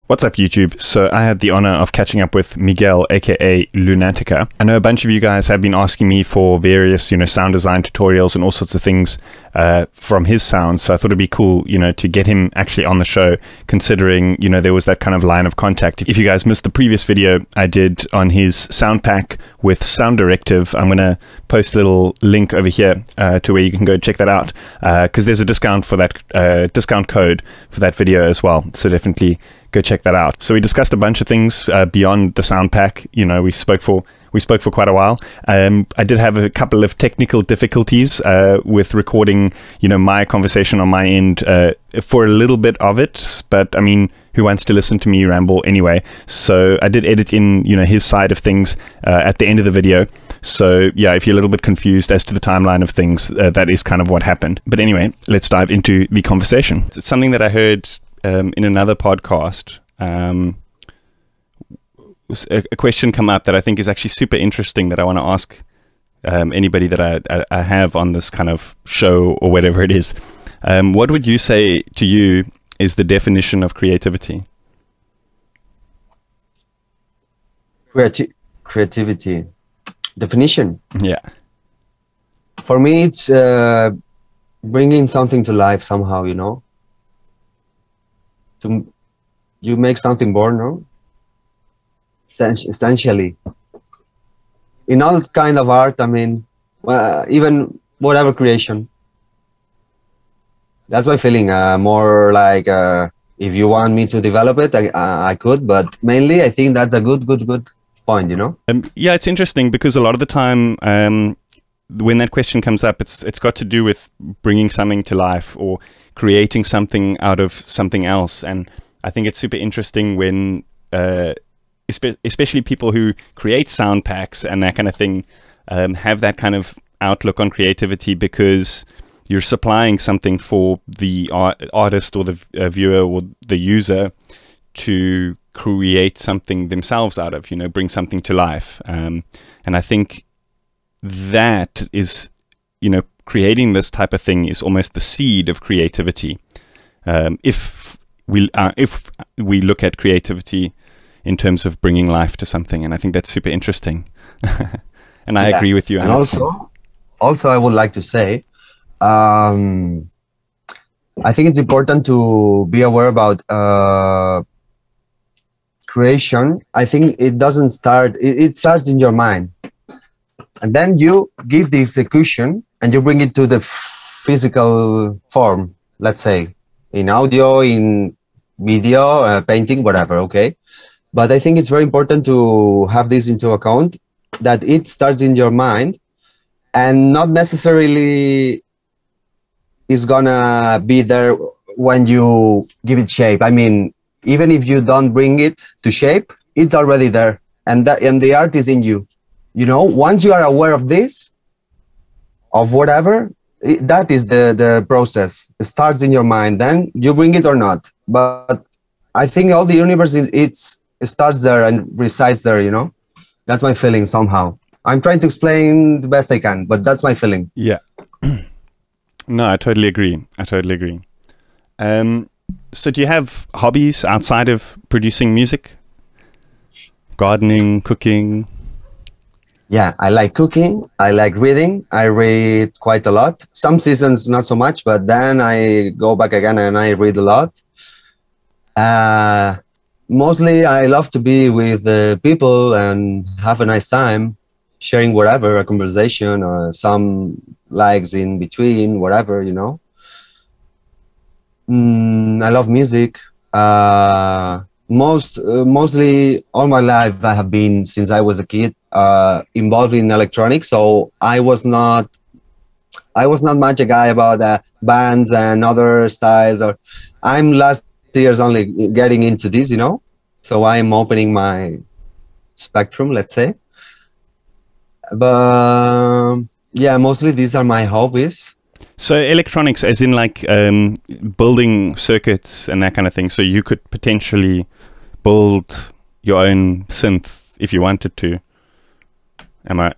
What's up, YouTube? So I had the honor of catching up with Miguel, aka Lunatica. I know a bunch of you guys have been asking me for various, sound design tutorials and all sorts of things from his sounds. So I thought it'd be cool, to get him actually on the show, considering, there was that kind of line of contact. If you guys missed the previous video I did on his sound pack with Sound Directive, I'm going to post a little link over here to where you can go check that out, because there's a discount for that, discount code for that video as well. So definitely go check that out. So we discussed a bunch of things beyond the sound pack. We spoke for quite a while. I did have a couple of technical difficulties with recording, my conversation on my end for a little bit of it. But I mean, who wants to listen to me ramble anyway? So I did edit in, his side of things at the end of the video. So yeah, if you're a little bit confused as to the timeline of things, that is kind of what happened. But anyway, let's dive into the conversation. It's something that I heard in another podcast. A question come up that I think is actually super interesting that I want to ask anybody that I have on this kind of show or whatever it is. What would you say to you is the definition of creativity? Creativity definition. Yeah. For me, it's bringing something to life somehow. You make something born, no? Essentially, in all kind of art, I mean, even whatever creation. That's my feeling. More like if you want me to develop it, I could, but mainly I think that's a good point. Yeah, it's interesting because a lot of the time, when that question comes up, it's got to do with bringing something to life or creating something out of something else, and I think it's super interesting when, especially people who create sound packs and that kind of thing, have that kind of outlook on creativity, because you're supplying something for the artist or the viewer or the user to create something themselves out of, bring something to life. And I think that is, creating this type of thing is almost the seed of creativity. If we look at creativity in terms of bringing life to something, and I think that's super interesting. And I agree with you. And also I would like to say, I think it's important to be aware about creation. I think it doesn't start, it starts in your mind, and then you give the execution and you bring it to the physical form, let's say in audio, in video, painting, whatever. Okay. But I think it's very important to have this into account, that it starts in your mind and not necessarily is gonna be there when you give it shape. I mean, even if you don't bring it to shape, it's already there, and the art is in you. Once you are aware of this, of whatever, that is the process. It starts in your mind, then you bring it or not. But I think all the universe it starts there and resides there. That's my feeling somehow. I'm trying to explain the best I can, but that's my feeling. Yeah. No, I totally agree. So do you have hobbies outside of producing music? Gardening, cooking? Yeah, I like cooking. I like reading. I read quite a lot. Some seasons not so much, but then I go back again and I read a lot. Mostly I love to be with people and have a nice time, sharing whatever, a conversation or some likes in between, whatever, I love music. Mostly all my life I have been, since I was a kid, involved in electronics. So I was not much a guy about bands and other styles. Or I'm last years only getting into this, so I'm opening my spectrum, let's say. But yeah, mostly these are my hobbies. So electronics, as in like building circuits and that kind of thing. So you could potentially build your own synth if you wanted to.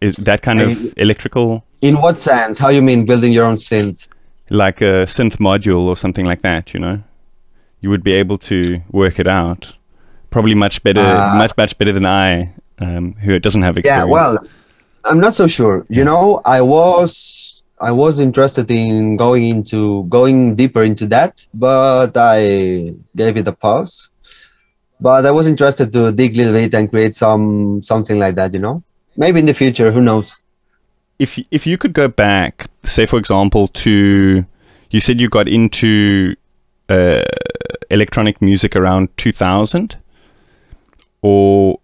Is that kind of electrical? In what sense? How you mean building your own synth? Like a synth module or something like that, You would be able to work it out. Probably much better, much better than I, who doesn't have experience. Yeah, well, I'm not so sure. You know, I was interested in going deeper into that, but I gave it a pause. But I was interested to dig a little bit and create something like that, you know. Maybe in the future, who knows? If you could go back, say for example, to, you said you got into electronic music around 2000, or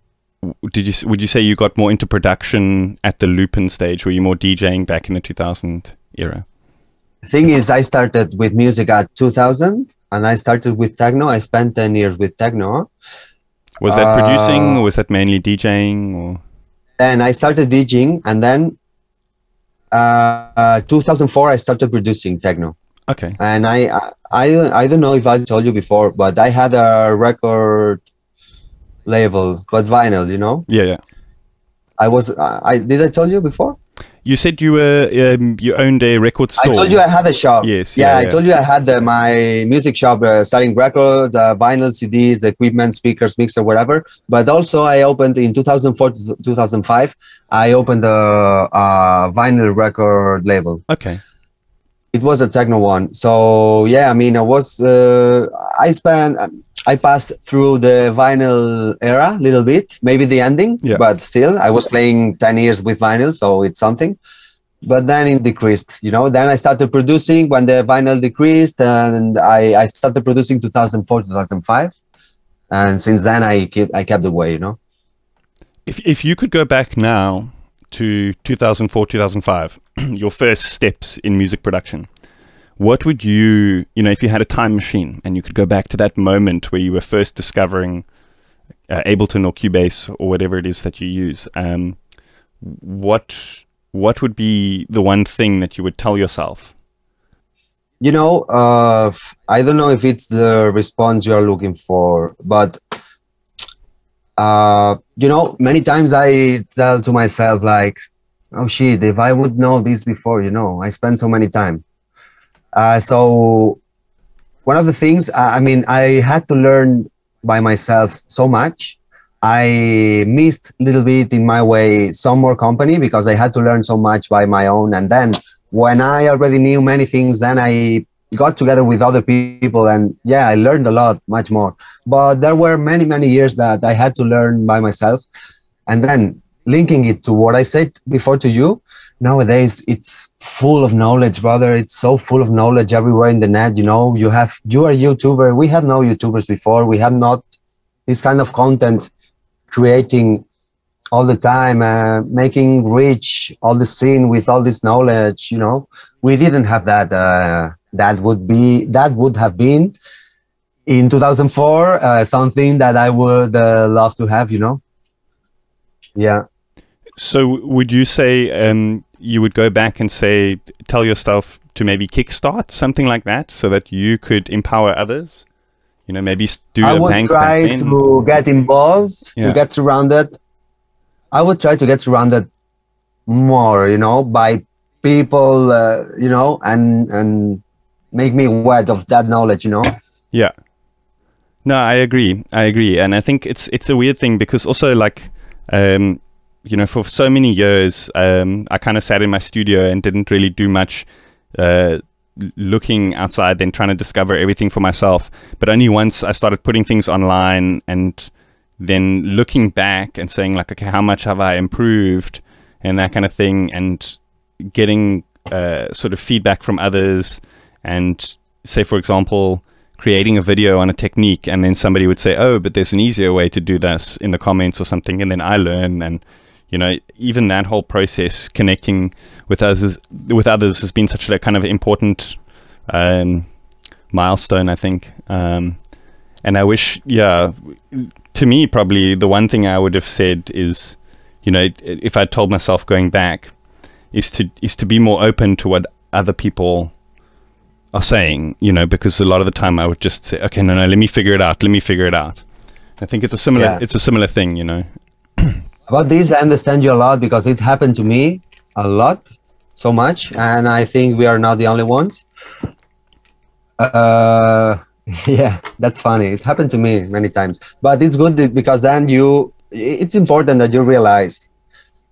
would you say you got more into production at the Lupin stage? Were you more DJing back in the 2000 era? The thing is, I started with music at 2000, and I started with techno. I spent 10 years with techno. Was that producing, or was that mainly DJing? Or? Then I started DJing, and then 2004 I started producing techno. Okay. And I don't know if I told you before, but I had a record label called Vinyl, you know. Yeah, yeah. Did I tell you before? You said you were you owned a record store. I told you I had a shop. Yes. Yeah, I told you I had my music shop selling records, vinyl, CDs, equipment, speakers, mixer, whatever. But also I opened in 2004 to 2005. I opened a vinyl record label. Okay. It was a techno one. So yeah, I mean, I passed through the vinyl era a little bit, maybe the ending, but still I was playing 10 years with vinyl, so it's something. But then it decreased, you know. Then I started producing when the vinyl decreased, and I started producing 2004, 2005. And since then I kept away, you know. If you could go back now to 2004, 2005, your first steps in music production, what would you know, if you had a time machine and you could go back to that moment where you were first discovering Ableton or Cubase or whatever it is that you use, what would be the one thing that you would tell yourself? You know, I don't know if it's the response you are looking for, but you know, many times I tell to myself like, oh shit, if I would know this before, you know, I spent so many time. So one of the things, I mean, I had to learn by myself so much. I missed a little bit in my way some more company because I had to learn so much by my own. And then when I already knew many things, then I got together with other people, and yeah, I learned a lot, much more. But there were many, many years that I had to learn by myself. And then linking it to what I said before to you, nowadays it's full of knowledge, brother. It's so full of knowledge everywhere in the net. You know, you are a YouTuber. We had no YouTubers before. We had not this kind of content creating all the time, making rich all the scene with all this knowledge. You know, we didn't have that. That would have been in 2004 something that I would love to have. You know, yeah. So would you say you would go back and say, tell yourself to maybe kickstart something like that so that you could empower others? You know, maybe do a bank campaign? I would try to get involved, to get surrounded. I would try to get surrounded more, you know, by people, you know, and make me aware of that knowledge, you know? Yeah. No, I agree. And I think it's a weird thing because also like, you know, for so many years, I kind of sat in my studio and didn't really do much looking outside, then trying to discover everything for myself. But only once I started putting things online and then looking back and saying like, okay, how much have I improved and that kind of thing, and getting sort of feedback from others, and say, for example, creating a video on a technique, and then somebody would say, oh, but there's an easier way to do this in the comments or something, and then I learn. And you know, even that whole process, connecting with others has been such a kind of important milestone, I think. And I wish, yeah, to me, probably the one thing I would have said is, you know, if I told myself going back, is to be more open to what other people are saying, you know, because a lot of the time I would just say, okay, no, let me figure it out. I think it's a similar thing, you know. About this, I understand you a lot because it happened to me a lot, so much, and I think we are not the only ones. Yeah, that's funny. It happened to me many times, but it's good because then it's important that you realize.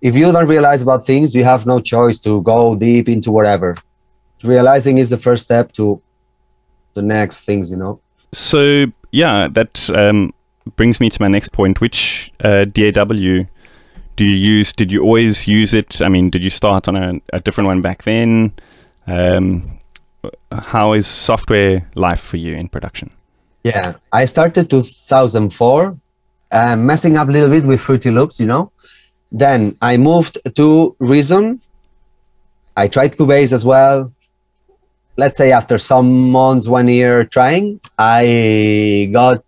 If you don't realize about things, you have no choice to go deep into whatever. Realizing is the first step to the next things, you know. So yeah, that brings me to my next point. Which DAW do you use? Did you always use it? I mean, did you start on a different one back then? How is software life for you in production? Yeah, I started 2004, messing up a little bit with Fruity Loops, you know. Then I moved to Reason. I tried Cubase as well. Let's say after some months, 1 year trying, I got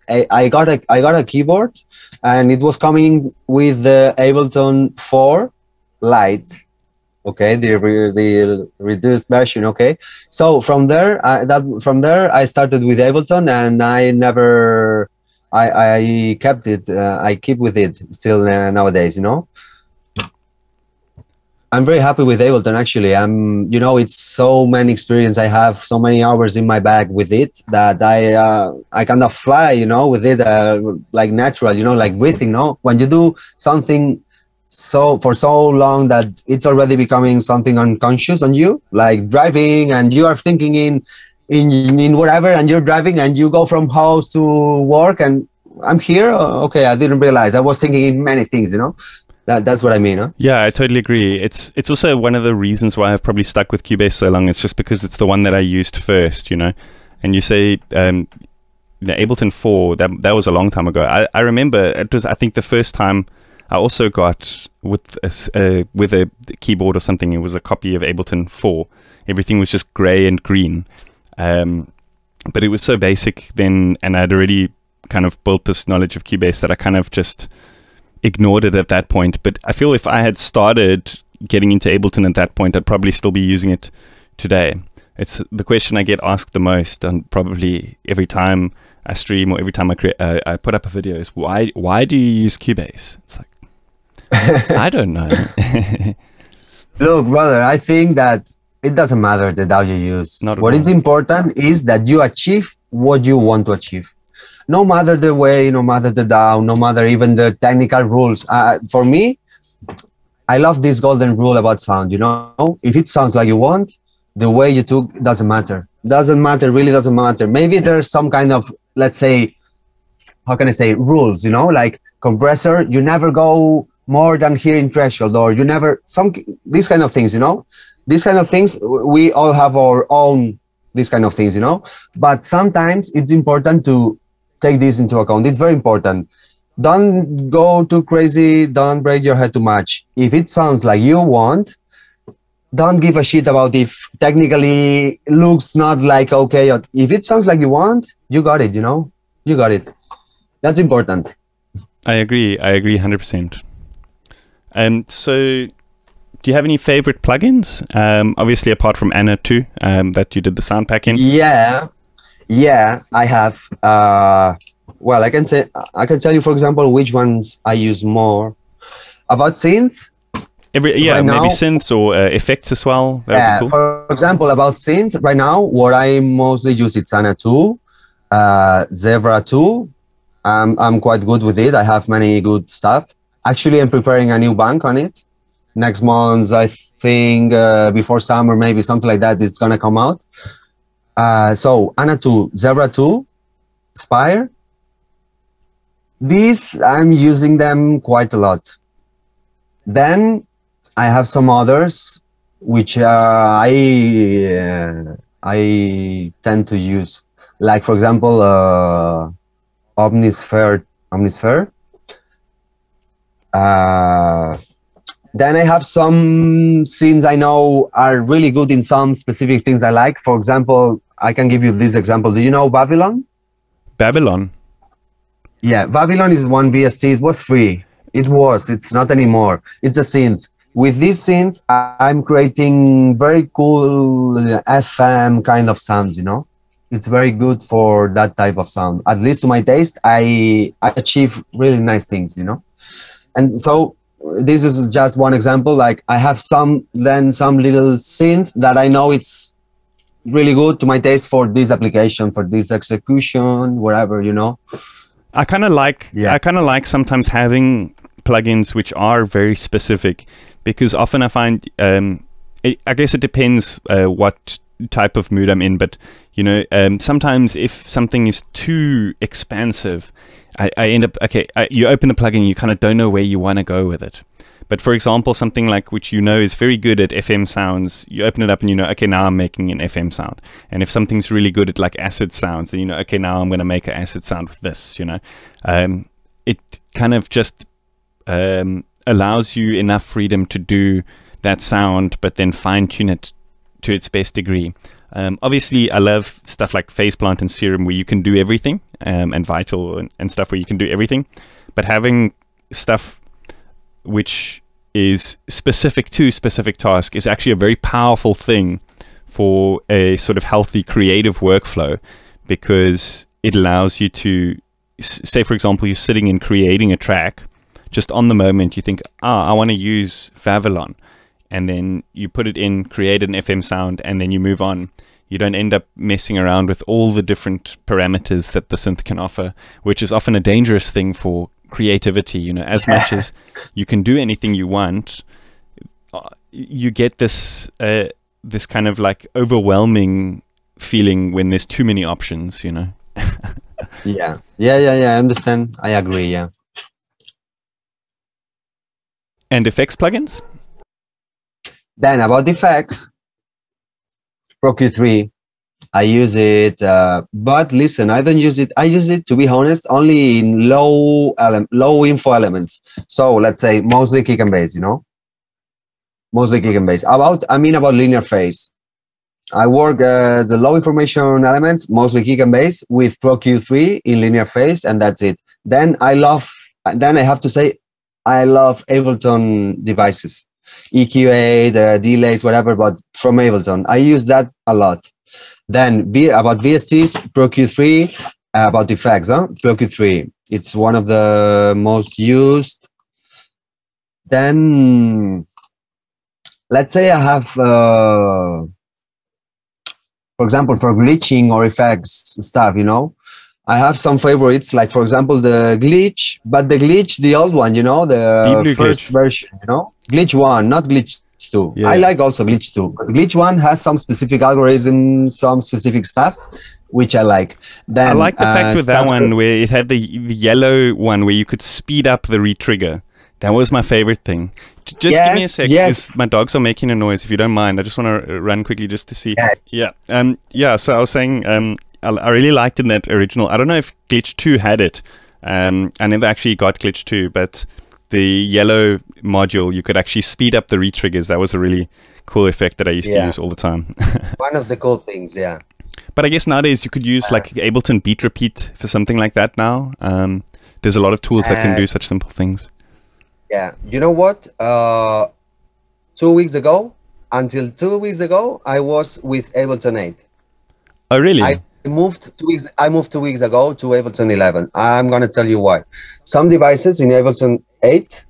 a keyboard, and it was coming with the Ableton 4 Lite. Okay, the reduced version. Okay, so from there, I started with Ableton, and I kept it. I keep with it still nowadays. You know, I'm very happy with Ableton. Actually, you know, it's so many experience. I have so many hours in my bag with it that I kind of fly. You know, with it like natural. You know, like breathing. No, when you do something for so long that it's already becoming something unconscious on you, like driving, and you are thinking in whatever, and you're driving, and you go from house to work, and I'm here. Okay, I didn't realize I was thinking in many things. You know, that's what I mean. Huh? Yeah, I totally agree. It's also one of the reasons why I've probably stuck with Cubase so long. It's just because it's the one that I used first. You know, and you say Ableton 4. That was a long time ago. I remember it was. I think the first time I also got with a keyboard or something. It was a copy of Ableton 4. Everything was just gray and green, but it was so basic then, and I'd already kind of built this knowledge of Cubase that I kind of just ignored it at that point. But I feel if I had started getting into Ableton at that point, I'd probably still be using it today. It's the question I get asked the most, and probably every time I stream or every time I put up a video is why do you use Cubase? It's like, I don't know. Look, brother, I think that it doesn't matter the DAW you use. What is important is that you achieve what you want to achieve. No matter the way, no matter the DAW, no matter even the technical rules. For me, I love this golden rule about sound. You know, if it sounds like you want, the way you took doesn't matter. Doesn't matter, really doesn't matter. Maybe there's some kind of, let's say, how can I say, rules, you know, like compressor, you never go more than here in threshold, or you never, these kind of things, you know, these kind of things, we all have our own, these kind of things, you know, but sometimes it's important to take this into account. It's very important. Don't go too crazy. Don't break your head too much. If it sounds like you want, don't give a shit about if technically looks not like okay. If it sounds like you want, you got it, you know, you got it. That's important. I agree 100%. So do you have any favorite plugins? Obviously apart from Anna 2, that you did the sound pack in. Yeah, I have. Well, I can tell you, for example, which ones I use more. About synth. Maybe synths or effects as well. That would be cool. For example, about synth, right now, what I mostly use is Anna 2, Zebra 2. I'm quite good with it. I have many good stuff. Actually, I'm preparing a new bank on it. Next month, I think, before summer, maybe something like that, it's going to come out. So, Anna 2, Zebra 2, Spire. These, I'm using them quite a lot. Then, I have some others which I tend to use, like for example, Omnisphere. Then I have some scenes I know are really good in some specific things I like. For example, I can give you this example. Do you know Babylon? Babylon? Yeah, Babylon is one VST. It was free. It's not anymore. It's a synth. With this synth, I'm creating very cool FM kind of sounds, you know? It's very good for that type of sound. At least to my taste, I achieve really nice things, you know? And so this is just one example. Like I have some little synth that I know it's really good to my taste for this application, for this execution, wherever, you know. I kind of like sometimes having plugins which are very specific, because often I find I guess it depends what type of mood I'm in, but you know, sometimes if something is too expansive, I end up you open the plugin, you kind of don't know where you want to go with it. But for example, something like which you know is very good at FM sounds, you open it up and you know, okay, now I'm making an FM sound. And if something's really good at like acid sounds, then you know, okay, now I'm going to make an acid sound with this, you know. It kind of just allows you enough freedom to do that sound, but then fine tune it to its best degree. Obviously, I love stuff like Faceplant and Serum where you can do everything, and Vital and stuff where you can do everything. But having stuff which is specific to specific task is actually a very powerful thing for a sort of healthy creative workflow, because it allows you to say, for example, you're sitting and creating a track, just on the moment you think, I want to use Vavilon, and then you put it in, create an FM sound, and then you move on. You don't end up messing around with all the different parameters that the synth can offer, which is often a dangerous thing for creativity. You know, as much as you can do anything you want, you get this this kind of like overwhelming feeling when there's too many options, you know. Yeah, I understand. I agree. Yeah. And effects plugins? Then about effects, Pro Q3, I use it, but listen, I don't use it. I use it, to be honest, only in low info elements. So let's say mostly kick and bass, you know, mostly kick and bass. About linear phase. I work the low information elements, mostly kick and bass, with Pro Q3 in linear phase, and that's it. Then I have to say, I love Ableton devices, EQA, the delays, whatever, but from Ableton. I use that a lot. Then about VSTs, Pro Q3, about effects, Pro Q3. It's one of the most used. Then, let's say I have, for example, for glitching or effects stuff, you know, I have some favorites, like, for example, the glitch, but the glitch, the old one, you know, the first version, you know, glitch 1, not glitch 2. Yeah. I like also glitch 2, but glitch 1 has some specific algorithm, some specific stuff, which I like. Then I like the fact with that one where it had the yellow one where you could speed up the retrigger. That was my favorite thing. Just give me a sec. Yes. My dogs are making a noise. If you don't mind, I just want to run quickly just to see. Yes. Yeah. So I was saying, I really liked in that original. I don't know if Glitch 2 had it. I never actually got Glitch 2, but the yellow module, you could actually speed up the retriggers. That was a really cool effect that I used to use all the time. One of the cool things, yeah. But I guess nowadays you could use like Ableton Beat Repeat for something like that now. There's a lot of tools that can do such simple things. Yeah. You know what? 2 weeks ago, until 2 weeks ago, I was with Ableton 8. Oh, really? I moved 2 weeks. I moved 2 weeks ago to Ableton 11. I'm gonna tell you why. Some devices in Ableton 8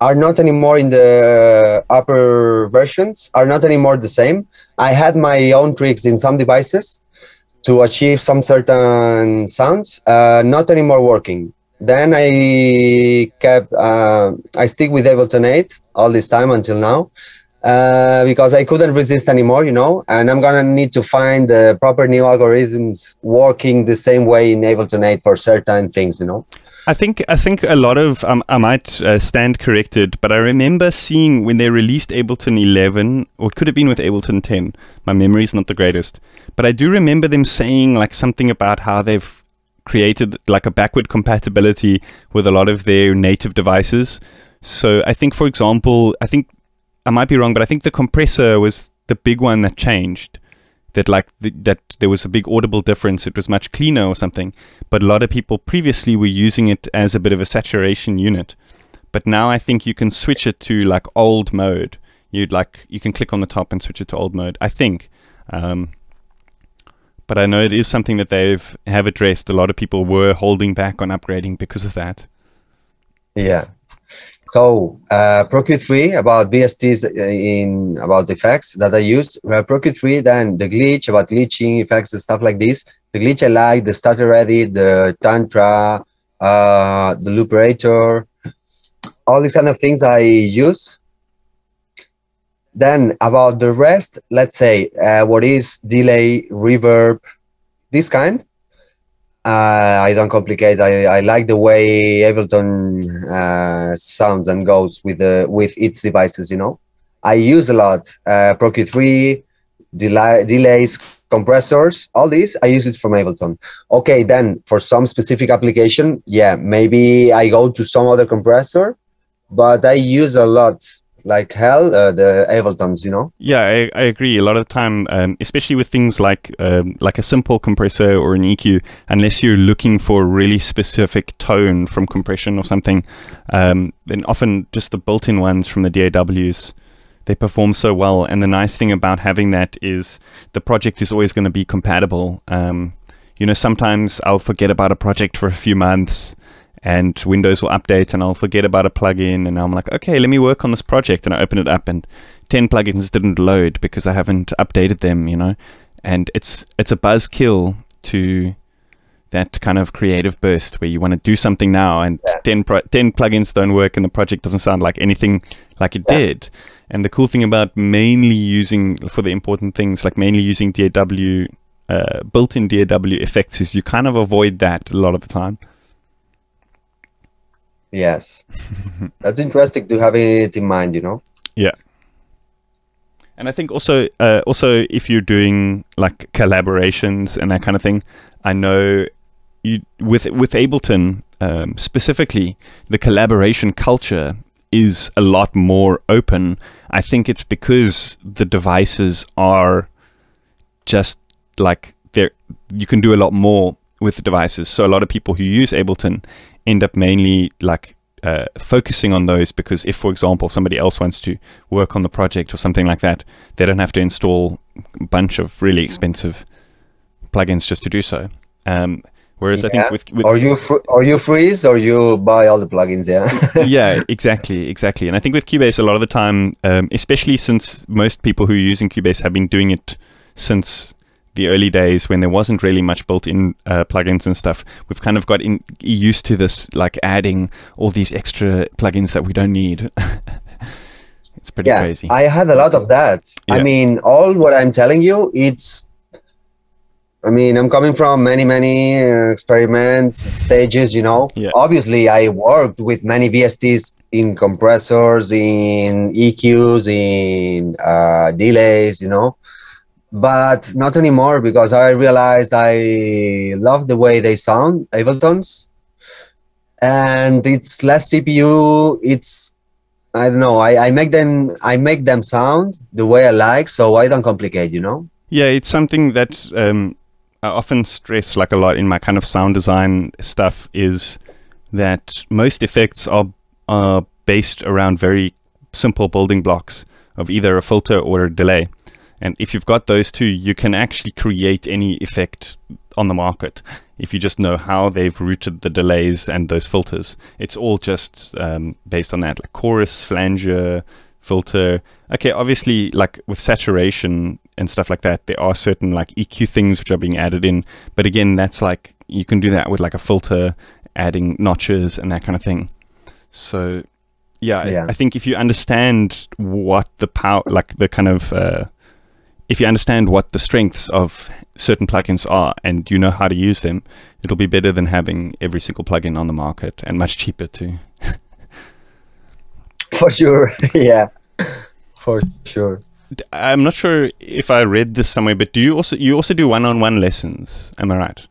are not anymore in the upper versions. Are not anymore the same. I had my own tricks in some devices to achieve some certain sounds. Not anymore working. Then I kept. I stick with Ableton 8 all this time until now. Because I couldn't resist anymore, you know, and I'm gonna need to find the proper new algorithms working the same way in Ableton 8 for certain things, you know. I think a lot of I might stand corrected, but I remember seeing when they released Ableton 11, or it could have been with Ableton 10. My memory is not the greatest, but I do remember them saying like something about how they've created like a backward compatibility with a lot of their native devices. So I think, for example, I might be wrong, but I think the compressor was the big one that changed. That like that there was a big audible difference. It was much cleaner or something. But a lot of people previously were using it as a bit of a saturation unit. But now I think you can switch it to like old mode. You can click on the top and switch it to old mode, I think. But I know it is something that they have addressed. A lot of people were holding back on upgrading because of that. Yeah. So Pro Q3 about VSTs about effects that I use. Pro Q3, then the glitch about glitching effects and stuff like this. The glitch I like, the starter edit, the tantra, the looperator, all these kind of things I use. Then about the rest, let's say what is delay, reverb, this kind. I don't complicate. I like the way Ableton sounds and goes with its devices. You know, I use a lot Pro Q3, delays, compressors, all these. I use it from Ableton. Okay, then for some specific application, yeah, maybe I go to some other compressor, but I use a lot. Like hell, the Abletons, you know. Yeah, I agree. A lot of the time, especially with things like a simple compressor or an EQ, unless you're looking for a really specific tone from compression or something, then often just the built-in ones from the DAWs, they perform so well. And the nice thing about having that is the project is always going to be compatible. You know, sometimes I'll forget about a project for a few months, and Windows will update and I'll forget about a plugin, and I'm like, okay, let me work on this project, and I open it up and 10 plugins didn't load because I haven't updated them, you know. And it's a buzzkill to that kind of creative burst where you want to do something now and 10 plugins don't work and the project doesn't sound like anything like it did. And the cool thing about mainly using, for the important things, like mainly using DAW, built-in DAW effects, is you kind of avoid that a lot of the time. Yes, that's interesting to have it in mind, you know. Yeah, and I think also if you're doing like collaborations and that kind of thing, I know you with Ableton specifically, the collaboration culture is a lot more open. I think it's because the devices are just like you can do a lot more with the devices. So a lot of people who use Ableton end up mainly like focusing on those, because if, for example, somebody else wants to work on the project or something like that, they don't have to install a bunch of really expensive plugins just to do so. Whereas I think with or you freeze or you buy all the plugins, yeah, exactly. And I think with Cubase, a lot of the time, especially since most people who are using Cubase have been doing it since the early days when there wasn't really much built-in plugins and stuff, we've kind of got used to this, like adding all these extra plugins that we don't need. It's pretty crazy. I had a lot of that. Yeah. I mean, all what I'm telling you, I'm coming from many experiments, stages, you know. Yeah. Obviously, I worked with many VSTs in compressors, in EQs, in delays, you know. But not anymore, because I realized I love the way they sound, Abletons, and it's less CPU. It's, I don't know, I make them sound the way I like, so I don't complicate, you know. Yeah, it's something that I often stress like a lot in my kind of sound design stuff, is that most effects are based around very simple building blocks of either a filter or a delay. And if you've got those two, you can actually create any effect on the market if you just know how they've routed the delays and those filters. It's all just based on that, like chorus, flanger, filter. Okay, obviously, like with saturation and stuff like that, there are certain like EQ things which are being added in. But again, that's like, you can do that with like a filter, adding notches and that kind of thing. So yeah. I think if you understand what the power, like the kind of if you understand what the strengths of certain plugins are and you know how to use them, it'll be better than having every single plugin on the market, and much cheaper too. For sure. Yeah, for sure. I'm not sure if I read this somewhere, but you also do one-on-one lessons, am I right?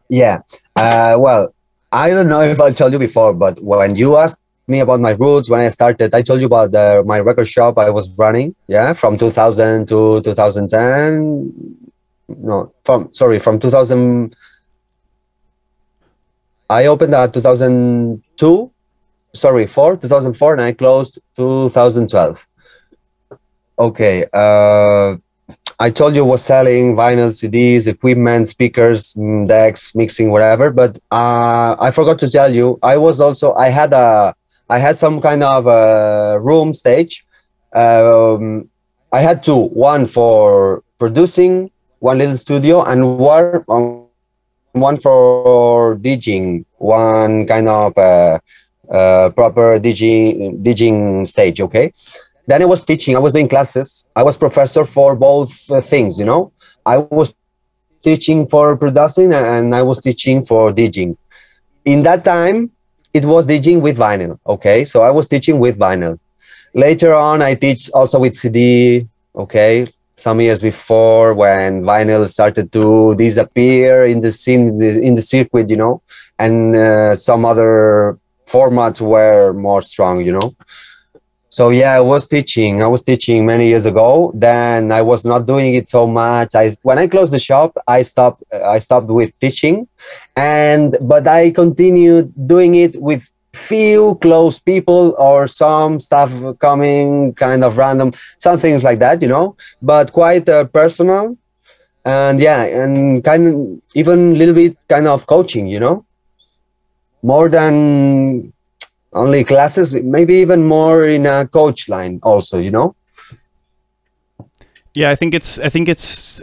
Yeah. Well, I don't know if I told you before, but when you asked me about my roots, when I started, I told you about my record shop I was running, from 2000 to 2010. No, from 2000. I opened at 2004, and I closed 2012. Okay. I told you was selling vinyl, CDs, equipment, speakers, decks, mixing, whatever. But I forgot to tell you, I had some kind of room stage. I had two, one for producing, one little studio, and one for DJing, one kind of proper DJing stage. Okay. Then I was teaching, I was doing classes. I was professor for both things, you know. I was teaching for producing and I was teaching for DJing. In that time, it was DJing with vinyl, okay? So I was teaching with vinyl. Later on, I teach also with CD, okay? Some years before when vinyl started to disappear in the scene, in the circuit, you know, and some other formats were more strong, you know. So yeah, I was teaching many years ago. Then I was not doing it so much. When I closed the shop, I stopped with teaching, but I continued doing it with few close people or some stuff coming kind of random, some things like that, you know, but quite personal. And yeah, and kind of even a little bit kind of coaching, you know, more than only classes, maybe even more in a coach line also, you know? Yeah, I think it's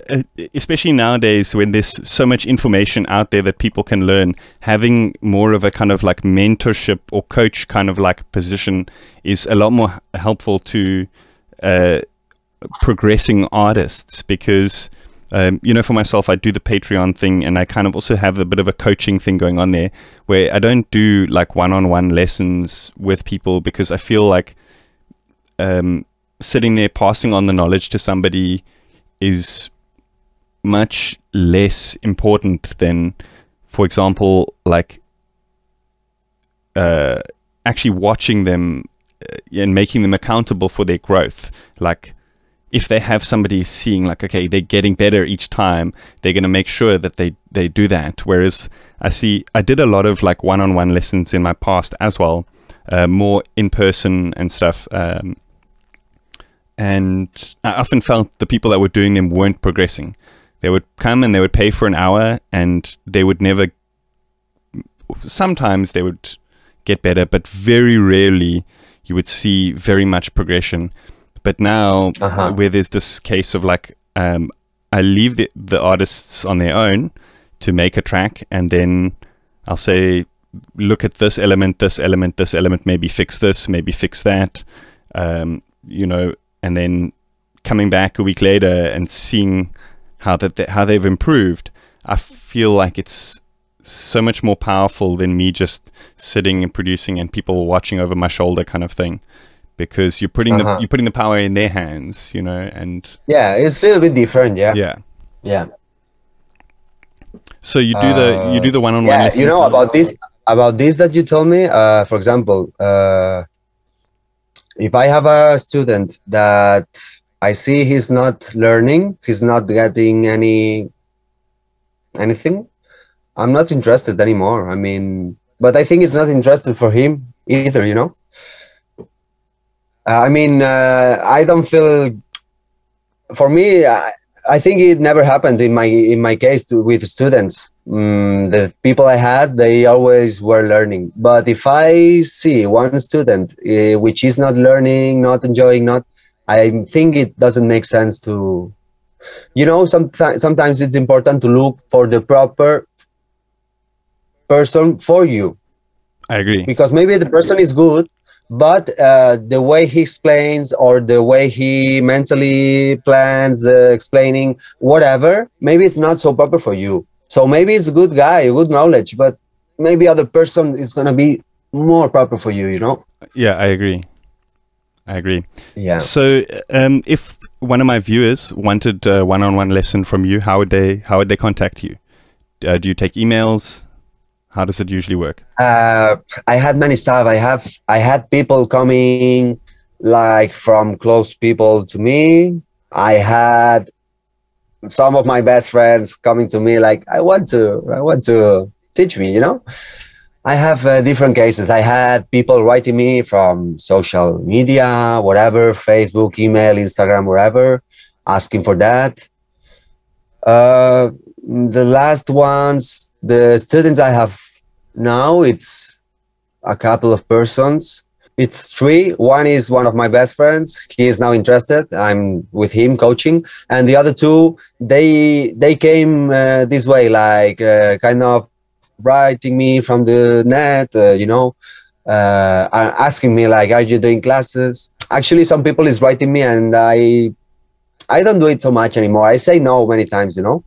especially nowadays when there's so much information out there that people can learn, having more of a kind of like mentorship or coach kind of like position is a lot more helpful to progressing artists, because you know, for myself, I do the Patreon thing, and I kind of also have a bit of a coaching thing going on there, where I don't do like one-on-one lessons with people, because I feel like sitting there passing on the knowledge to somebody is much less important than, for example, like actually watching them and making them accountable for their growth. Like, if they have somebody seeing like, okay, they're getting better each time, they're going to make sure that they do that. Whereas I did a lot of like one-on-one lessons in my past as well, more in person and stuff. And I often felt the people that were doing them weren't progressing. They would come and they would pay for an hour, and they would never, sometimes they would get better, but very rarely you would see very much progression. But now, where there's this case of like, I leave the artists on their own to make a track, and then I'll say, look at this element, this element, this element, maybe fix this, maybe fix that, you know, and then coming back a week later and seeing how they've improved. I feel like it's so much more powerful than me just sitting and producing and people watching over my shoulder kind of thing. Because you're putting the power in their hands, you know, and yeah, it's a little bit different, yeah. So you do the one-on-one lessons. You know, about this that you told me. For example, if I have a student that I see he's not learning, he's not getting anything, I'm not interested anymore. I mean, but I think it's not interested for him either, you know. I mean, I don't feel. For me, I think it never happened in my case with students. The people I had, they always were learning. But if I see one student which is not learning, not enjoying, I think it doesn't make sense to. You know, sometimes it's important to look for the proper person for you. I agree. Because maybe the person is good, but the way he explains or the way he mentally plans explaining whatever, maybe it's not so proper for you. So maybe it's a good guy, good knowledge, but maybe other person is going to be more proper for you, you know? Yeah, I agree. Yeah. So if one of my viewers wanted a one-on-one lesson from you, how would they contact you? Do you take emails? How does it usually work? I had many stuff. I had people coming like from close people to me. I had some of my best friends coming to me like, I want to teach me, you know. I have different cases. I had people writing me from social media, whatever, Facebook, email, Instagram, wherever. asking for that. The last ones, the students I have now, it's a couple of persons. It's 3. One is one of my best friends. He is now interested. I'm with him coaching. And the other 2, they came this way, like kind of writing me from the net, you know, asking me like, are you doing classes? Actually, some people is writing me, and I don't do it so much anymore. I say no many times, you know.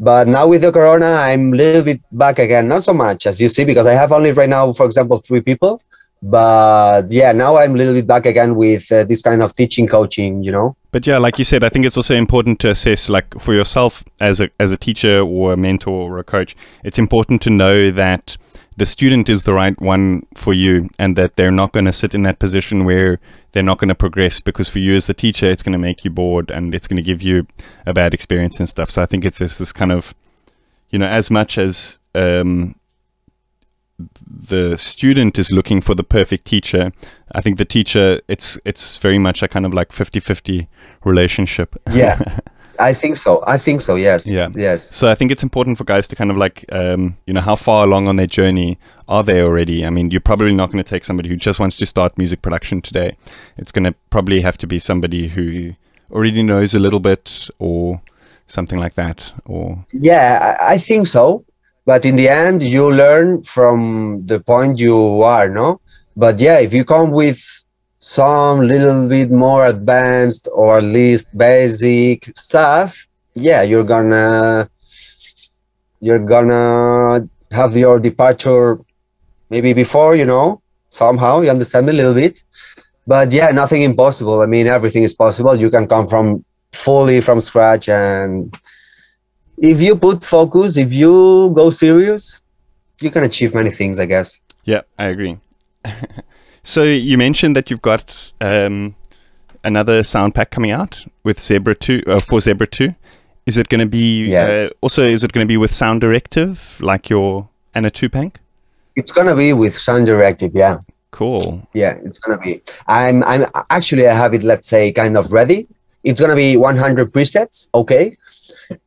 But now with the corona, I'm a little bit back again. Not so much, as you see, because I have only right now, for example, 3 people. But yeah, now I'm a little bit back again with this kind of teaching, coaching, you know. But yeah, like you said, I think it's also important to assess, like for yourself as a teacher or a mentor or a coach, it's important to know that the student is the right one for you, and that they're not going to sit in that position where they're not going to progress, because for you as the teacher, it's going to make you bored and it's going to give you a bad experience and stuff. So I think it's this kind of, you know, as much as the student is looking for the perfect teacher, I think the teacher, it's very much a kind of like 50-50 relationship. Yeah, I think so. Yes. Yeah. Yes. So I think it's important for guys to kind of like, you know, how far along on their journey are they already? I mean, you're probably not going to take somebody who just wants to start music production today. It's going to probably have to be somebody who already knows a little bit or something like that. Or yeah, I think so. But in the end, you learn from the point you are, no? But yeah, if you come with some little bit more advanced or at least basic stuff, yeah, you're gonna have your departure maybe before, you know, somehow, you understand me a little bit. But yeah, nothing impossible. I mean, everything is possible. You can come from fully from scratch, and if you put focus, if you go serious, you can achieve many things, I guess. Yeah, I agree. So you mentioned that you've got another sound pack coming out with Zebra 2 for Zebra 2. Is it going to be also? Is it going to be with Sound Directive like your Anna 2 pack? It's going to be with Sound Directive, yeah. Cool. Yeah, it's going to be. I'm actually, I have it, let's say, kind of ready. It's going to be 100 presets. Okay.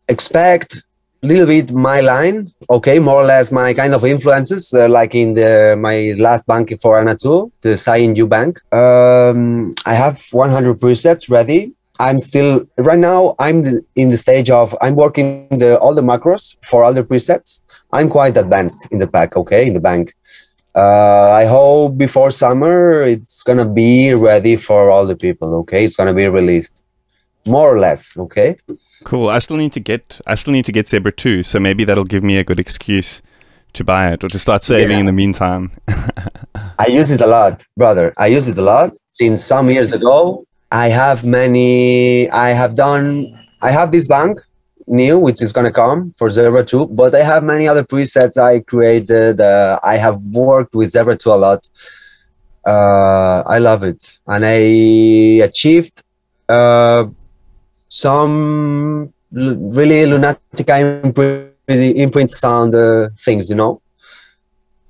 Expect a little bit my line, okay, more or less my kind of influences, like in my last bank for Anna 2, the Cyan U bank. I have 100 presets ready. I'm still, right now, I'm in the stage of, I'm working all the macros for all the presets. I'm quite advanced in the pack, okay, in the bank. I hope before summer, it's going to be ready for all the people, okay? It's going to be released, more or less, okay? Cool. I still need to get Zebra 2, so maybe that'll give me a good excuse to buy it or to start saving in the meantime. I use it a lot, brother. I use it a lot since some years ago. I have this bank new, which is going to come for Zebra 2, but I have many other presets I created. I have worked with Zebra 2 a lot. I love it. And I achieved some really Lunatica imprint sound things, you know.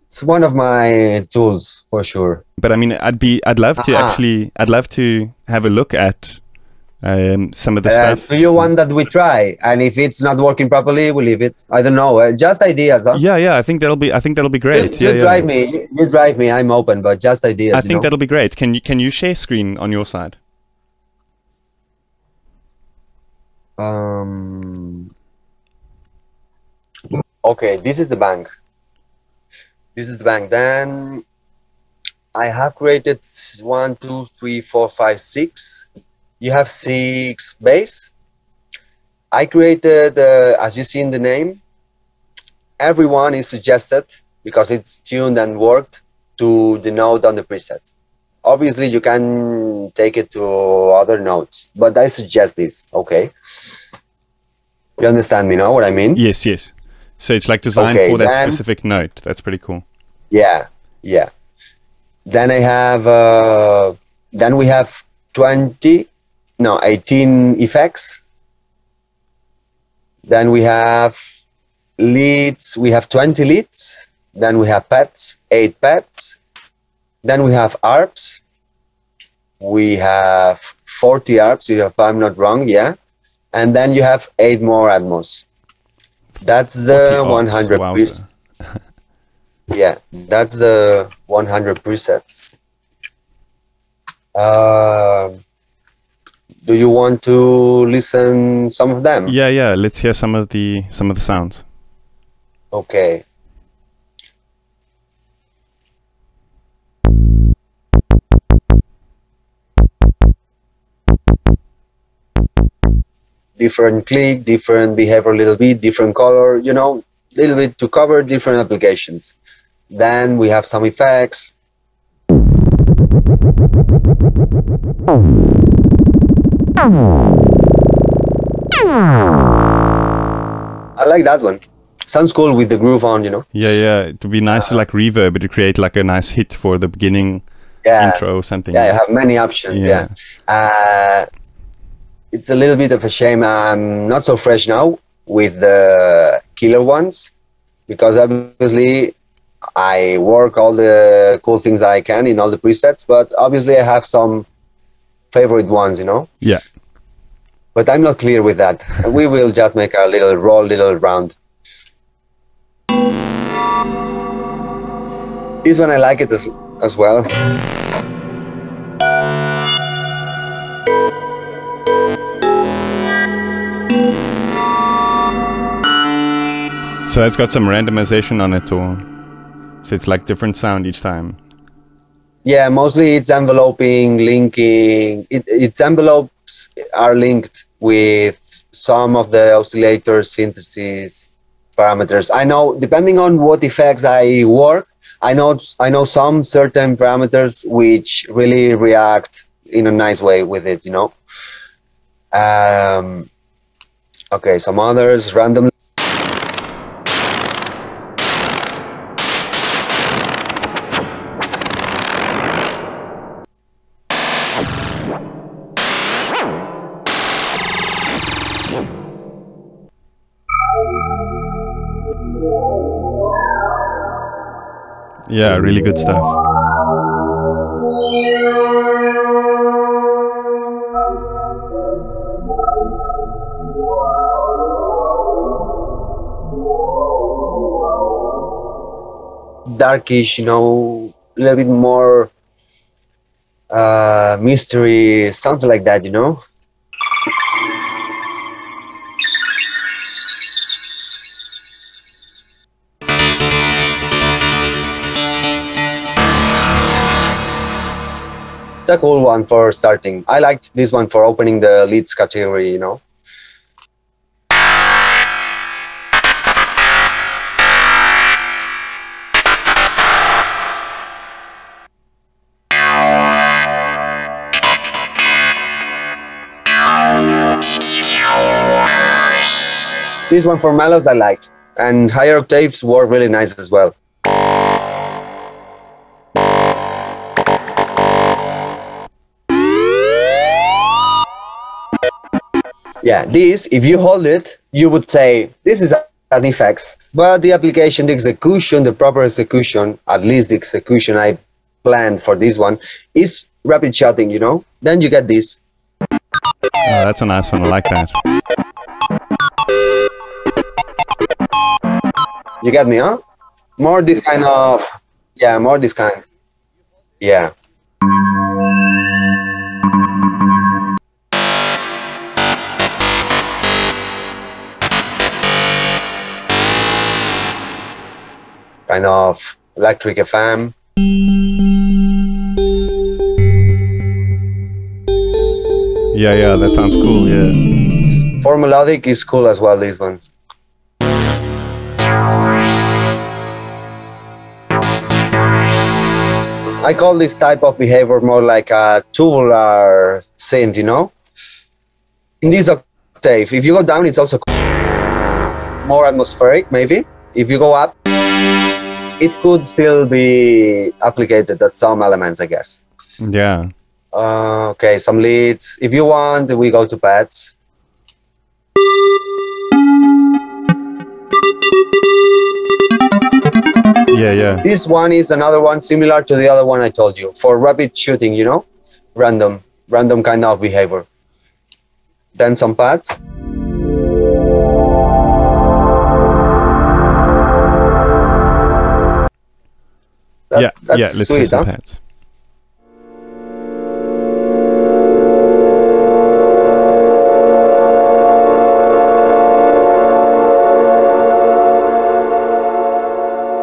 It's one of my tools for sure. But I mean, I'd love to have a look at some of the stuff. Do you want that we try? And if it's not working properly, we leave it. I don't know. Just ideas, huh? Yeah. I think that'll be great. You drive me. You drive me. I'm open, but just ideas. I think that'll be great. Can you share screen on your side? Okay, this is the bank. Then I have created 1, 2, 3, 4, 5, 6. You have 6 bass. I created, as you see in the name, everyone is suggested because it's tuned and worked to the note on the preset. Obviously, you can take it to other notes, but I suggest this, okay? You understand me now, what I mean? Yes. So it's like designed for that specific note. That's pretty cool. Yeah. Then I have, then we have 18 effects. Then we have leads. We have 20 leads. Then we have pads, 8 pads. Then we have ARPs. We have 40 ARPs, if I'm not wrong, yeah. and then you have 8 more Atmos. That's the 100 presets. Yeah, that's the 100 presets. Do you want to listen some of them? Yeah. Let's hear some of the sounds. Okay. Different click, different behavior a little bit, different color, you know, a little bit to cover different applications. Then we have some effects. I like that one. Sounds cool with the groove on, you know. Yeah. It would be nice to like reverb to create like a nice hit for the beginning intro or something. Yeah, you have many options. Yeah. It's a little bit of a shame I'm not so fresh now with the killer ones, because obviously I work all the cool things I can in all the presets, but obviously I have some favorite ones, you know. Yeah. But I'm not clear with that. We will just make a little round. This one I like it as well. So it's got some randomization on it, or so it's like different sound each time. Yeah, mostly it's enveloping, linking. Its envelopes are linked with some of the oscillator synthesis parameters. I know, depending on what effects I work, I know some certain parameters which really react in a nice way with it, you know. Okay, some others randomly. Yeah, really good stuff. Darkish, you know, a little bit more mystery, something like that, you know. It's a cool one for starting. I liked this one for opening the leads category, you know. This one for mellows I like, and higher octaves work really nice as well. Yeah, this, if you hold it, you would say, this is an effects, but the application, the execution, the proper execution, at least the execution I planned for this one, is rapid shotting, you know? Then you get this. Oh, that's a nice one, I like that. You get me, huh? More this kind of, yeah, more this kind. Yeah. Kind of electric FM. Yeah, that sounds cool, yeah. For melodic is cool as well, this one. I call this type of behavior more like a tubular synth, you know? In this octave, if you go down, it's also more atmospheric, maybe. If you go up, it could still be applicated at some elements, I guess. Yeah. Okay, some leads. If you want, we go to pads. Yeah. This one is another one similar to the other one I told you, for rapid shooting, you know? Random kind of behavior. Then some pads. That's let's sweet, do some pads.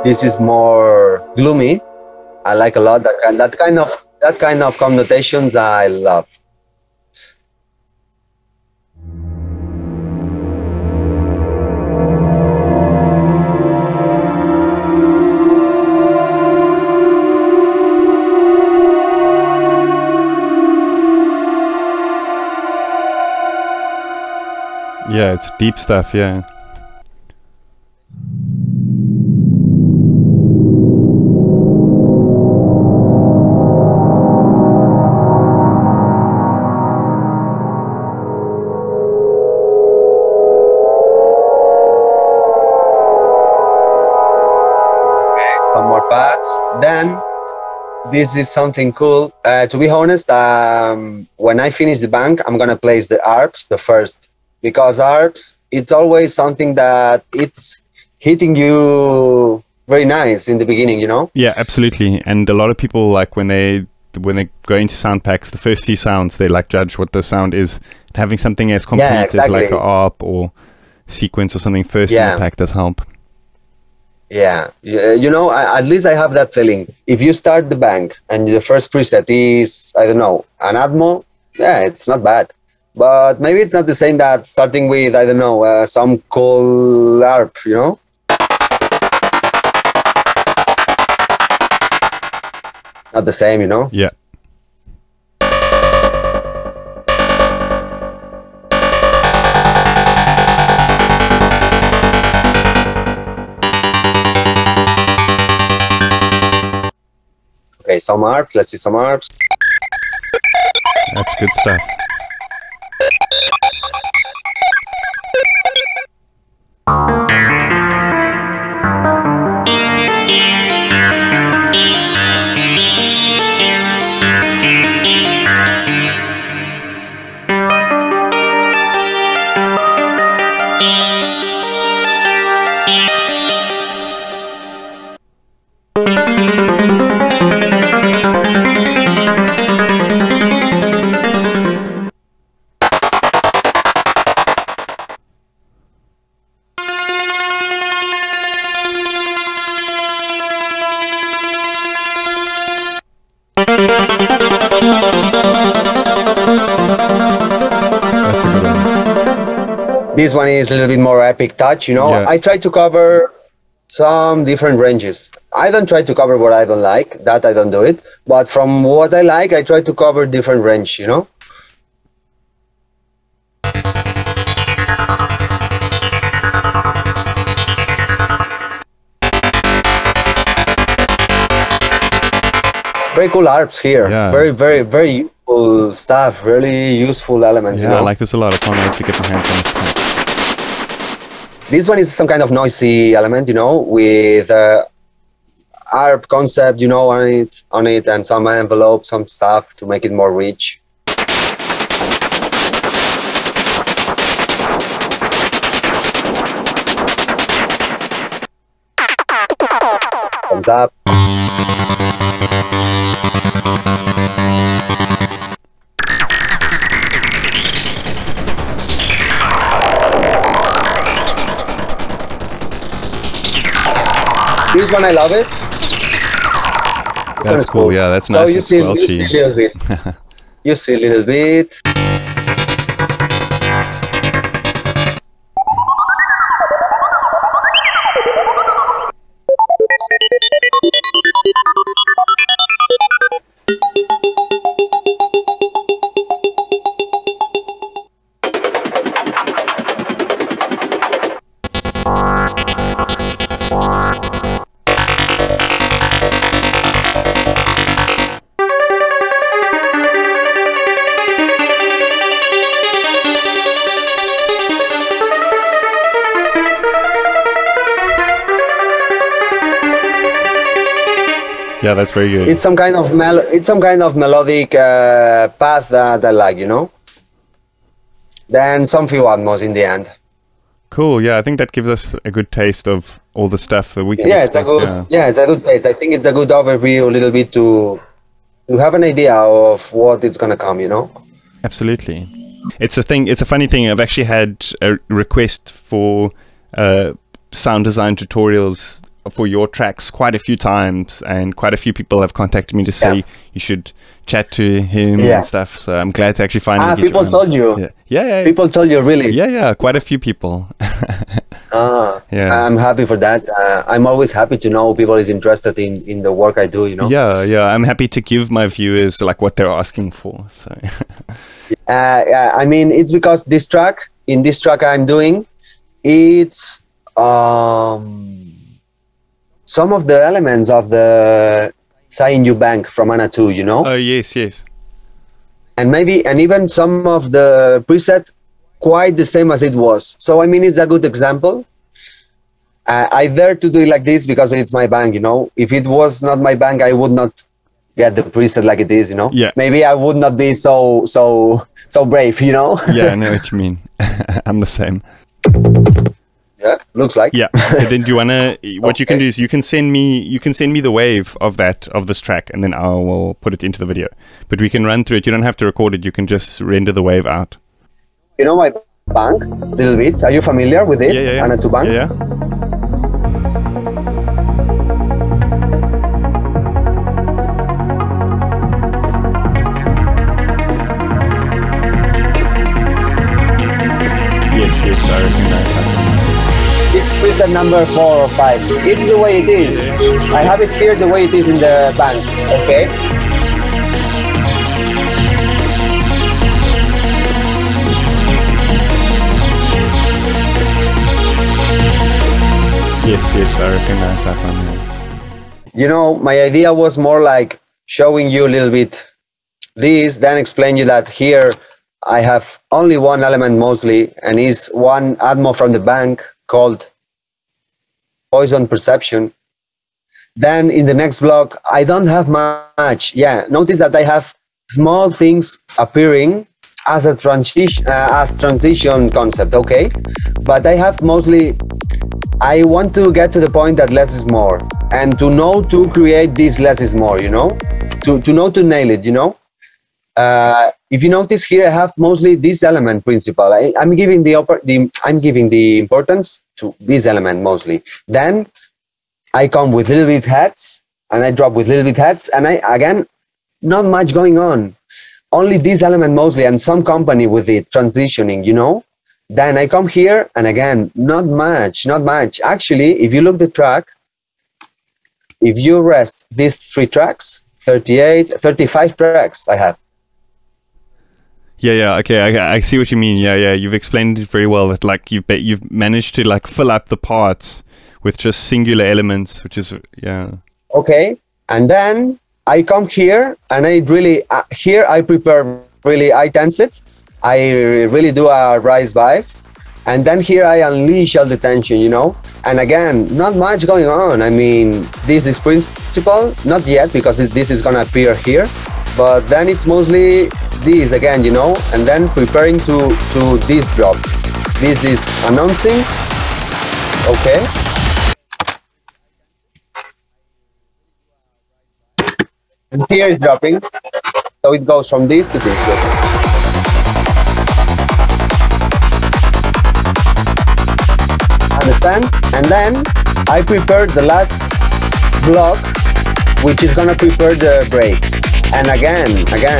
This is more gloomy. I like a lot that kind of connotations. I love. Yeah, it's deep stuff, yeah. Some more pads. Then this is something cool. To be honest, when I finish the bank, I'm gonna place the arps the first, because arps, it's always something that it's hitting you very nice in the beginning, you know? Yeah, absolutely. And a lot of people, like when they go into sound packs, the first few sounds, they like judge what the sound is. Having something as complete as like an ARP or sequence or something first in the pack does help. Yeah, you know, at least I have that feeling. If you start the bank and the first preset is, I don't know, an Atmo, yeah, it's not bad. But maybe it's not the same that starting with, I don't know, some cool ARP, you know? Not the same, you know? Yeah. Okay, some ARPs. Let's see some ARPs. That's good stuff. This one is a little bit more epic touch, you know? Yeah. I try to cover some different ranges. I don't try to cover what I don't like, that I don't do it. But from what I like, I try to cover different range, you know? Very cool ARPs here. Yeah. Very, very, very useful stuff. Really useful elements, Yeah, you know? I like this a lot. I can't wait to get my hands on this pack. This one is some kind of noisy element, you know, with ARP concept, you know, on it, and some envelope, some stuff to make it more rich. Thumbs up. This one I love it. That's cool. Yeah, that's nice and squelchy. You see a little bit. You see a little bit. Yeah, that's very good. It's some kind of melodic path that I like, you know. Then some few Atmos in the end. Cool. Yeah, I think that gives us a good taste of all the stuff that we can. Yeah, it's a good. Yeah, it's a good taste. I think it's a good overview, a little bit to have an idea of what is gonna come. You know. Absolutely. It's a thing. It's a funny thing. I've actually had a request for sound design tutorials for your tracks quite a few times, and quite a few people have contacted me to say you should chat to him and stuff. So I'm glad to actually finally get people told you. Yeah. People told you, really. Yeah. Quite a few people. Yeah. I'm happy for that. I'm always happy to know people is interested in the work I do. You know. Yeah. I'm happy to give my viewers like what they're asking for. So. I mean, it's because in this track I'm doing, it's some of the elements of the Sign You Bank from Ana 2, you know? Oh, yes. And even some of the preset quite the same as it was. So, I mean, it's a good example. I dare to do it like this because it's my bank, you know? If it was not my bank, I would not get the preset like it is, you know? Yeah. Maybe I would not be so brave, you know? Yeah, I know what you mean. I'm the same. Yeah, looks like. Yeah. Then do you wanna? What you can do is you can send me the wave of this track, and then I will put it into the video. But we can run through it. You don't have to record it. You can just render the wave out. You know my bank a little bit. Are you familiar with it? Yeah. Ana 2 bank. Yeah. Yes, I recognize that. It's preset number 4 or 5. It's the way it is. I have it here the way it is in the bank. Okay. Yes, I recognize that one. You know, my idea was more like showing you a little bit this, then explain you that here I have only one element mostly, and is one Atmo from the bank called Poison Perception. Then in the next block, I don't have much. Yeah, notice that I have small things appearing as a transition concept, okay? But I have mostly, I want to get to the point that less is more, and to know to create this less is more, you know? To know to nail it, you know? If you notice here, I have mostly this element principle. I'm giving the importance to this element mostly. Then I come with little bit heads, and I drop with little bit heads, and again, not much going on. Only this element mostly, and some company with it transitioning, you know? Then I come here, and again, not much. Actually, if you look the track, if you rest these 3 tracks, 35 tracks I have. Yeah. Okay, I see what you mean. Yeah. You've explained it very well. That like you've managed to like fill up the parts with just singular elements, which is Okay, and then I come here, and I really here I prepare really. I tense it. I really do a rise vibe, and then here I unleash all the tension, you know. And again, not much going on. I mean, this is principle, not yet, because this is gonna appear here. But then it's mostly this again, you know, and then preparing to this drop. This is announcing, okay. And here is dropping, so it goes from this to this. Understand? And then I prepared the last block, which is gonna prepare the break. And again,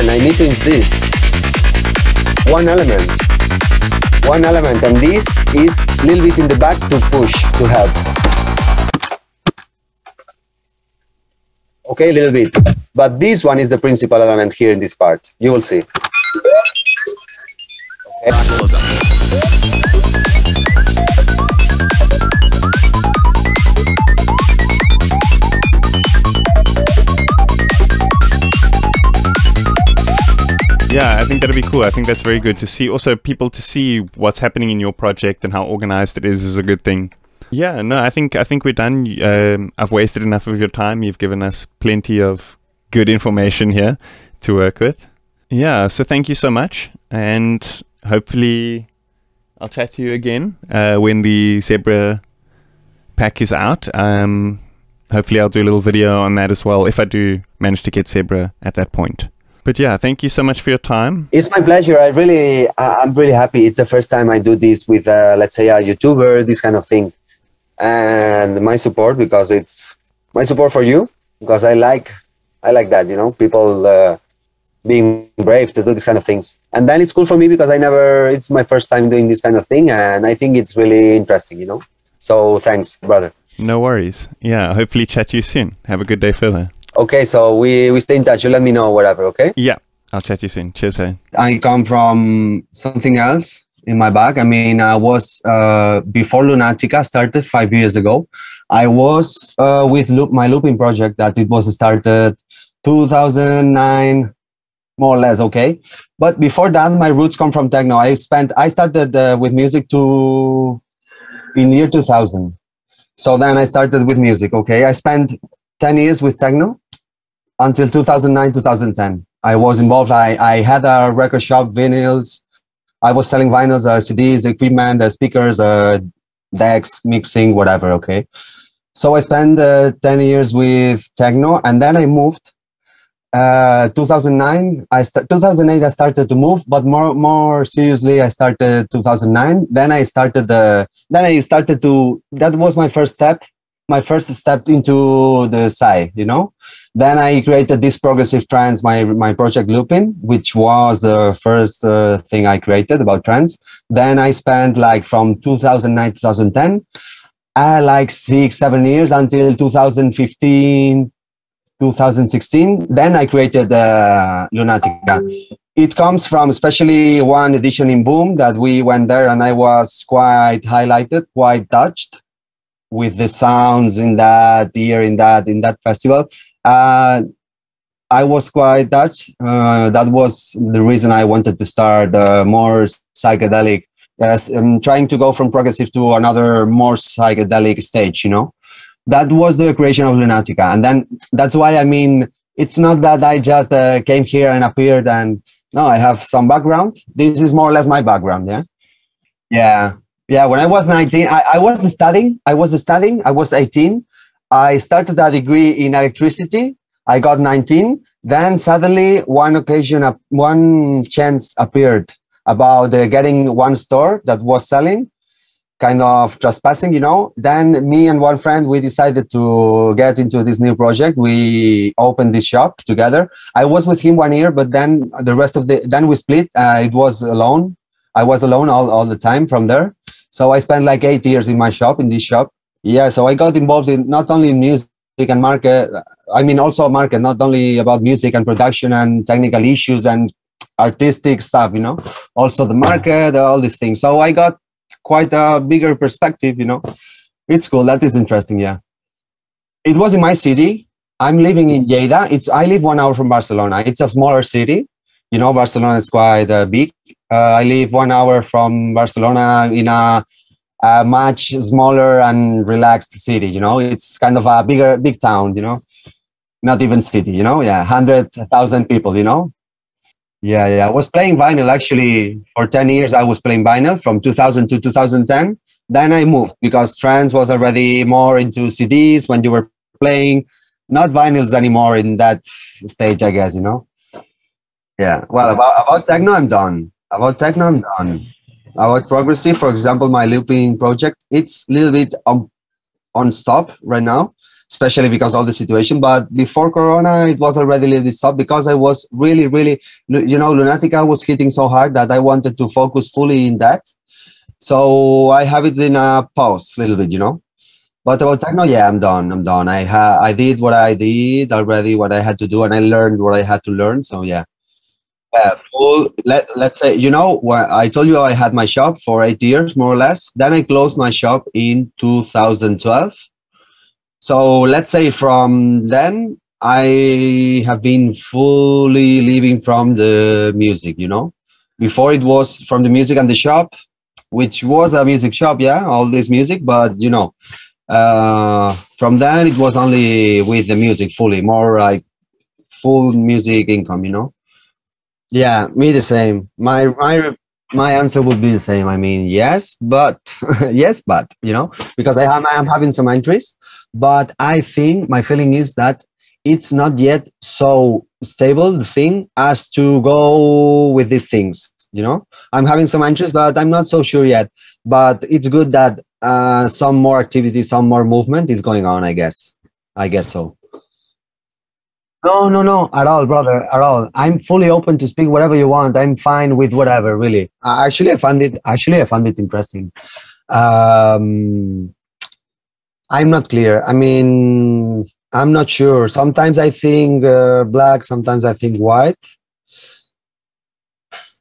I need to insist. One element, and this is a little bit in the back to push, to help. Okay, a little bit. But this one is the principal element here in this part. You will see. Okay. Yeah, I think that'll be cool. I think that's very good to see. Also, people to see what's happening in your project and how organized it is a good thing. Yeah, no, I think we're done. I've wasted enough of your time. You've given us plenty of good information here to work with. Yeah, so thank you so much, and hopefully I'll chat to you again when the Zebra pack is out. Hopefully I'll do a little video on that as well, if I do manage to get Zebra at that point. But yeah, thank you so much for your time. It's my pleasure. I'm really happy. It's the first time I do this with, let's say, a YouTuber, this kind of thing. And my support, because it's my support for you, because I like that, you know, people being brave to do this kind of things. And then it's cool for me because it's my first time doing this kind of thing, and I think it's really interesting, you know. So thanks, brother. No worries. Yeah, hopefully chat to you soon. Have a good day further. Okay, so we stay in touch. You let me know whatever, okay? Yeah, I'll chat to you soon. Cheers, hey. I come from something else in my back. I mean, I was, before Lunatica started 5 years ago, I was with my looping project that it was started 2009, more or less, okay? But before that, my roots come from techno. I started with music in year 2000. So then I started with music, okay? I spent 10 years with techno until 2009, 2010. I was involved. I had a record shop, vinyls. I was selling vinyls, CDs, equipment, speakers, decks, mixing, whatever, okay? So I spent 10 years with techno, and then I moved. 2008 I started to move, but more seriously I started 2009. That was my first step into the Psy, you know. Then I created this progressive trance, my project Looping, which was the first thing I created about trance. Then I spent like from 2009 2010 like 6-7 years until 2015 2016. Then I created Lunatica. It comes from especially one edition in Boom that we went there, and I was quite highlighted, quite touched with the sounds in that year, in that festival. I was quite touched. That was the reason I wanted to start more psychedelic. I'm trying to go from progressive to another more psychedelic stage, you know. That was the creation of Lunatica. And then that's why, I mean, it's not that I just came here and appeared and, no, I have some background. This is more or less my background, yeah? Yeah, when I was 19, I was studying. I was 18. I started a degree in electricity. I got 19. Then suddenly one chance appeared about getting one store that was selling, kind of trespassing, you know. Then me and one friend, we decided to get into this new project. We opened this shop together. I was with him 1 year, but then then we split. It was alone. I was alone all the time from there. So I spent like 8 years in this shop. Yeah, so I got involved in not only in music and market, I mean also market, not only about music and production and technical issues and artistic stuff, you know, also the market, all these things. So I got quite a bigger perspective, you know. It's cool. That is interesting, yeah. It was in my city. I'm living in Lleida. I live 1 hour from Barcelona. It's a smaller city. You know, Barcelona is quite big. I live 1 hour from Barcelona in a much smaller and relaxed city, you know. It's kind of a big town, you know. Not even city, you know. Yeah, 100,000 people, you know. Yeah. I was playing vinyl actually for 10 years. I was playing vinyl from 2000 to 2010. Then I moved because trance was already more into CDs when you were playing, not vinyls anymore in that stage, I guess, you know. Yeah. Well, about techno, I'm done. About progressive, for example, my looping project, it's a little bit on stop right now, especially because of the situation. But before Corona, it was already a little bit stopped because I was really, you know, Lunatica was hitting so hard that I wanted to focus fully in that. So I have it in a pause a little bit, you know. But about techno, yeah, I'm done. I did what I did already, what I had to do, and I learned what I had to learn. So yeah. Let's say, you know, I told you I had my shop for 8 years, more or less. Then I closed my shop in 2012. So let's say from then, I have been fully living from the music, you know. Before it was from the music and the shop, which was a music shop, yeah, all this music. But, you know, from then it was only with the music fully, more like full music income, you know. Yeah, me the same. My my answer would be the same. I mean, yes, but yes, but you know, because I'm having some entries, but I think my feeling is that it's not yet so stable the thing as to go with these things. You know, I'm having some entries, but I'm not so sure yet. But it's good that some more activity, some more movement is going on. I guess so. No, at all, brother, at all. I'm fully open to speak whatever you want. I'm fine with whatever, really. Actually, I found it interesting. I'm not clear. I mean, I'm not sure. Sometimes I think black, sometimes I think white.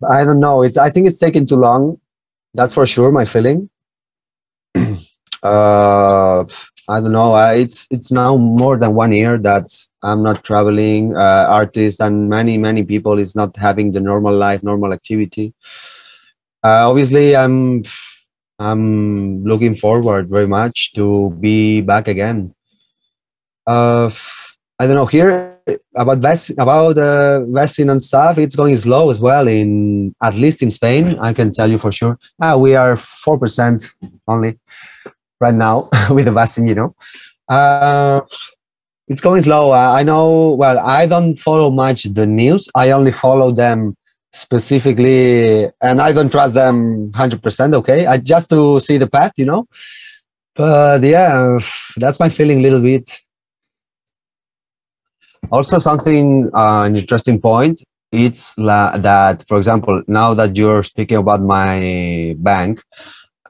I don't know. I think it's taking too long. That's for sure, my feeling. I don't know. It's now more than 1 year that I'm not traveling. Artists and many people is not having the normal life, normal activity. Obviously, I'm looking forward very much to be back again. I don't know here about vaccine and stuff. It's going slow as well. At least in Spain, I can tell you for sure. We are 4% only right now with the vaccine. You know, it's going slow. I know. Well, I don't follow much the news. I only follow them specifically, and I don't trust them 100%. Okay, I just to see the path, you know. But yeah, that's my feeling a little bit. Also, something an interesting point. It's that, for example, now that you're speaking about my bank,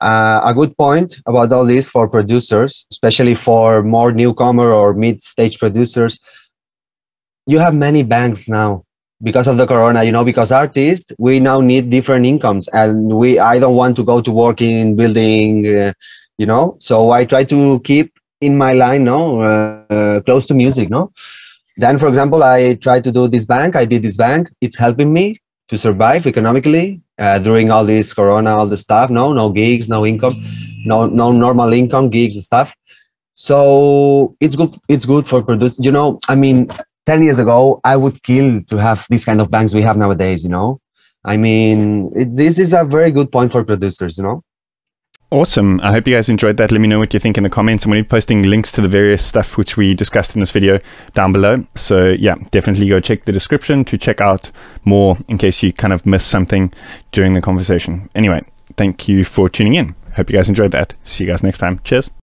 a good point about all this for producers, especially for more newcomer or mid-stage producers. You have many banks now because of the corona, you know, because artists, we now need different incomes, and I don't want to go to work in building, you know, so I try to keep in my line, no, close to music, no. Then, for example, I tried to do this bank. I did this bank. It's helping me to survive economically during all this corona, all the stuff. No gigs, no income, no normal income, gigs and stuff. So it's good. It's good for producers. You know, I mean, 10 years ago, I would kill to have these kind of banks we have nowadays. You know, I mean, this is a very good point for producers. You know. Awesome. I hope you guys enjoyed that. Let me know what you think in the comments. I'm going to be posting links to the various stuff which we discussed in this video down below. So yeah, definitely go check the description to check out more in case you kind of missed something during the conversation. Anyway, thank you for tuning in. Hope you guys enjoyed that. See you guys next time. Cheers.